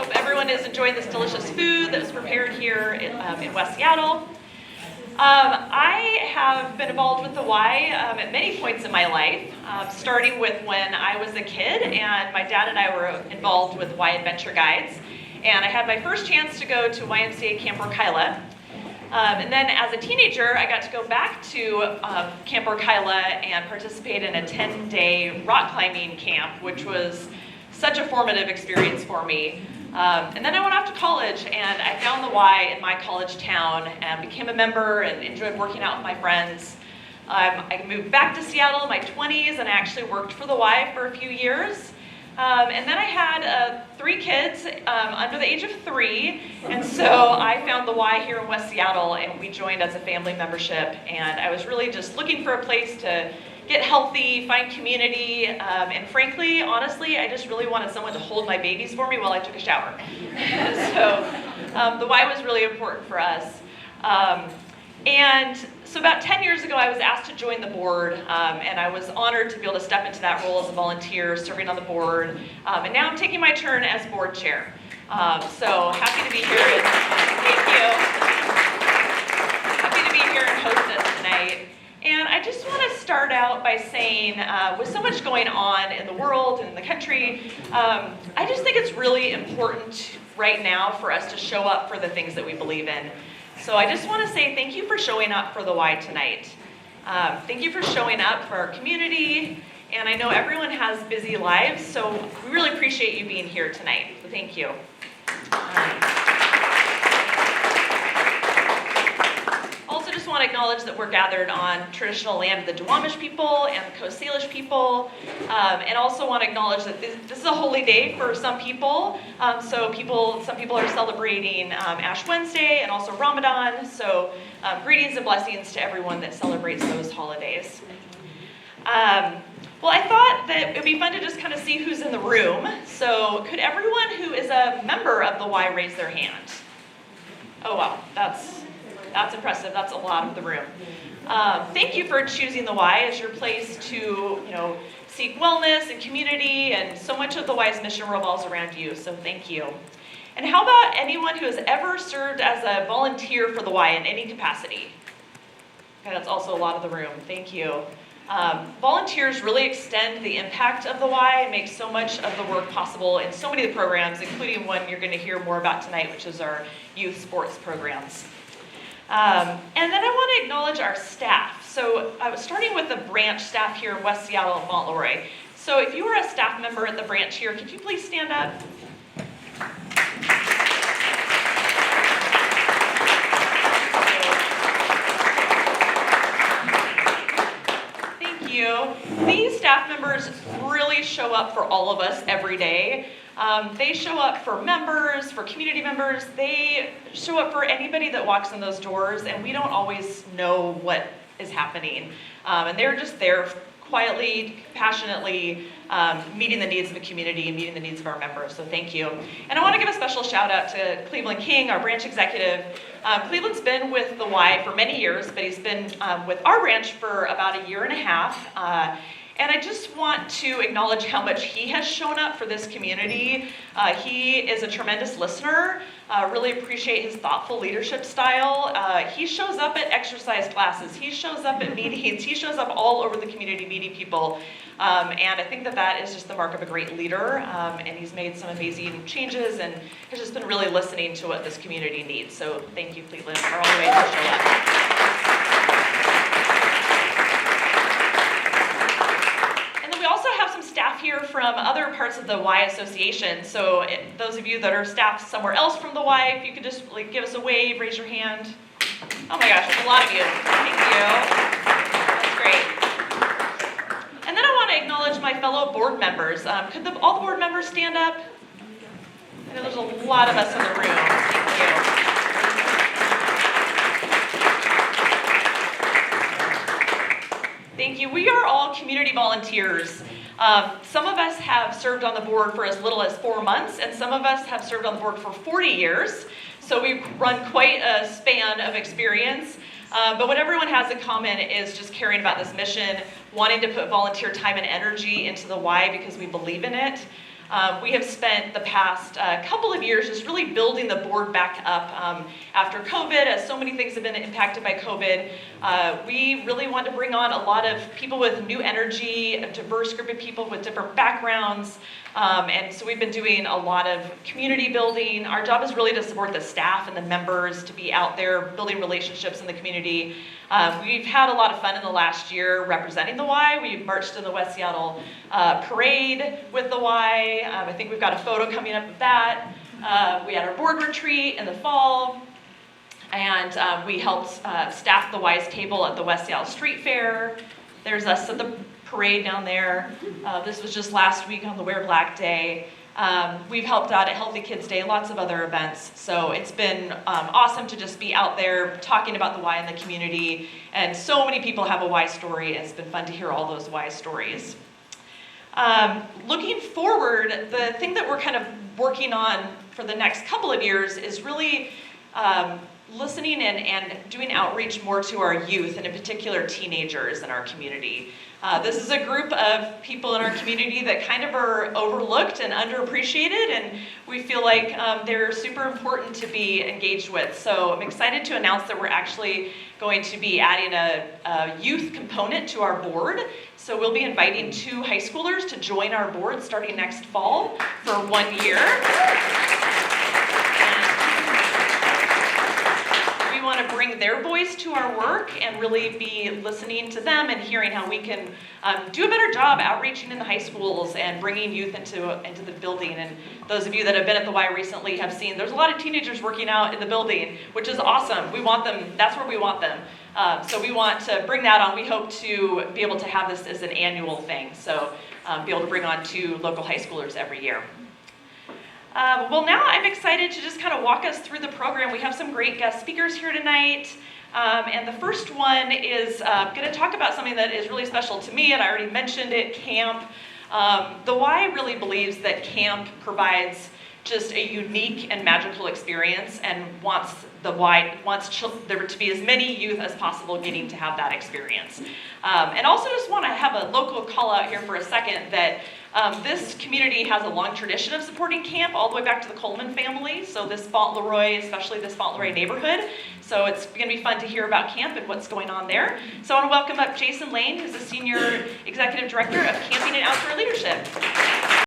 Hope everyone is enjoying this delicious food that was prepared here in West Seattle. I have been involved with the Y at many points in my life, starting with when I was a kid and my dad and I were involved with Y Adventure Guides. And I had my first chance to go to YMCA Camp Orkyla. And then as a teenager, I got to go back to Camp Orkyla and participate in a 10-day rock climbing camp, which was such a formative experience for me. And then I went off to college and I found the Y in my college town and became a member and enjoyed working out with my friends. I moved back to Seattle in my 20s and I actually worked for the Y for a few years. And then I had 3 kids under the age of 3, and so I found the Y here in West Seattle and we joined as a family membership, and I was really just looking for a place to get healthy, find community, and frankly, honestly, I just really wanted someone to hold my babies for me while I took a shower. So the Y was really important for us. And so about 10 years ago, I was asked to join the board, and I was honored to be able to step into that role as a volunteer, serving on the board, and now I'm taking my turn as board chair. So happy to be here, and thank you. Happy to be here and host this tonight. And I just want to start out by saying, with so much going on in the world and in the country, I just think it's really important right now for us to show up for the things that we believe in. So I just want to say thank you for showing up for the Y tonight. Thank you for showing up for our community, and I know everyone has busy lives, so we really appreciate you being here tonight. So thank you. Also just want to acknowledge that we're gathered on traditional land of the Duwamish people and the Coast Salish people, and also want to acknowledge that this is a holy day for some people. Some people are celebrating Ash Wednesday and also Ramadan, so greetings and blessings to everyone that celebrates those holidays. Well, I thought that it would be fun to just kind of see who's in the room. So could everyone who is a member of the Y raise their hand? Oh wow, that's impressive. That's a lot of the room. Thank you for choosing the Y as your place to, seek wellness and community, and so much of the Y's mission revolves around you, so thank you. And how about anyone who has ever served as a volunteer for the Y in any capacity? Okay, that's also a lot of the room. Thank you. Volunteers really extend the impact of the Y and make so much of the work possible in so many of the programs, including one you're going to hear more about tonight, which is our youth sports programs. And then I want to acknowledge our staff. So I was starting with the branch staff here in West Seattle and Fauntleroy. So if you are a staff member at the branch here, could you please stand up? Thank you. These staff members really show up for all of us every day. They show up for members, for community members. They show up for anybody that walks in those doors, and we don't always know what is happening. And they're just there quietly, passionately, meeting the needs of the community and meeting the needs of our members, so thank you. And I want to give a special shout out to Cleveland King, our branch executive. Cleveland's been with the Y for many years, but he's been with our branch for about a year and a half. And I just want to acknowledge how much he has shown up for this community. He is a tremendous listener. Really appreciate his thoughtful leadership style. He shows up at exercise classes. He shows up at meetings. He shows up all over the community meeting people. And I think that is just the mark of a great leader. And he's made some amazing changes and has just been really listening to what this community needs. So thank you, Cleveland, for all the ways to show up. Staff here from other parts of the Y Association. So those of you that are staff somewhere else from the Y, if you could just give us a wave, raise your hand. Oh my gosh, there's a lot of you. Thank you. That's great. And then I want to acknowledge my fellow board members. Could all the board members stand up? I know there's a lot of us in the room. Thank you. Thank you. We are all community volunteers. Some of us have served on the board for as little as 4 months, and some of us have served on the board for 40 years. So we run quite a span of experience. But what everyone has in common is just caring about this mission, wanting to put volunteer time and energy into the Y because we believe in it. We have spent the past couple of years just really building the board back up after COVID, as so many things have been impacted by COVID. We really want to bring on a lot of people with new energy, a diverse group of people with different backgrounds. And so we've been doing a lot of community building. Our job is really to support the staff and the members, to be out there building relationships in the community. We've had a lot of fun in the last year representing the Y. We've marched in the West Seattle parade with the Y. I think we've got a photo coming up of that. We had our board retreat in the fall. And we helped staff the Y's table at the West Seattle Street Fair. There's us at the parade down there. This was just last week on the Wear Black Day. We've helped out at Healthy Kids Day, lots of other events. So it's been awesome to just be out there talking about the Y in the community. And so many people have a Y story, and it's been fun to hear all those Y stories. Looking forward, the thing that we're kind of working on for the next couple of years is really listening and doing outreach more to our youth, and in particular teenagers in our community. This is a group of people in our community that kind of are overlooked and underappreciated, and we feel like they're super important to be engaged with. So I'm excited to announce that we're actually going to be adding a youth component to our board. So we'll be inviting 2 high schoolers to join our board starting next fall for 1 year. We want to bring their voice to our work and really be listening to them and hearing how we can do a better job outreaching in the high schools and bringing youth into the building. And those of you that have been at the Y recently have seen there's a lot of teenagers working out in the building, which is awesome. We want them, that's where we want them. So we want to bring that on. We hope to be able to have this as an annual thing. So be able to bring on 2 local high schoolers every year. Well, now I'm excited to just kind of walk us through the program. We have some great guest speakers here tonight. And the first one is going to talk about something that is really special to me, and I already mentioned it, camp. The Y really believes that camp provides just a unique and magical experience, and wants there to be as many youth as possible getting to have that experience. And also just want to have a local call out here for a second that this community has a long tradition of supporting camp all the way back to the Coleman family. So this Fauntleroy, especially this Fauntleroy neighborhood. So it's going to be fun to hear about camp and what's going on there. So I want to welcome up Jason Lane, who's the Senior Executive Director of Camping and Outdoor Leadership.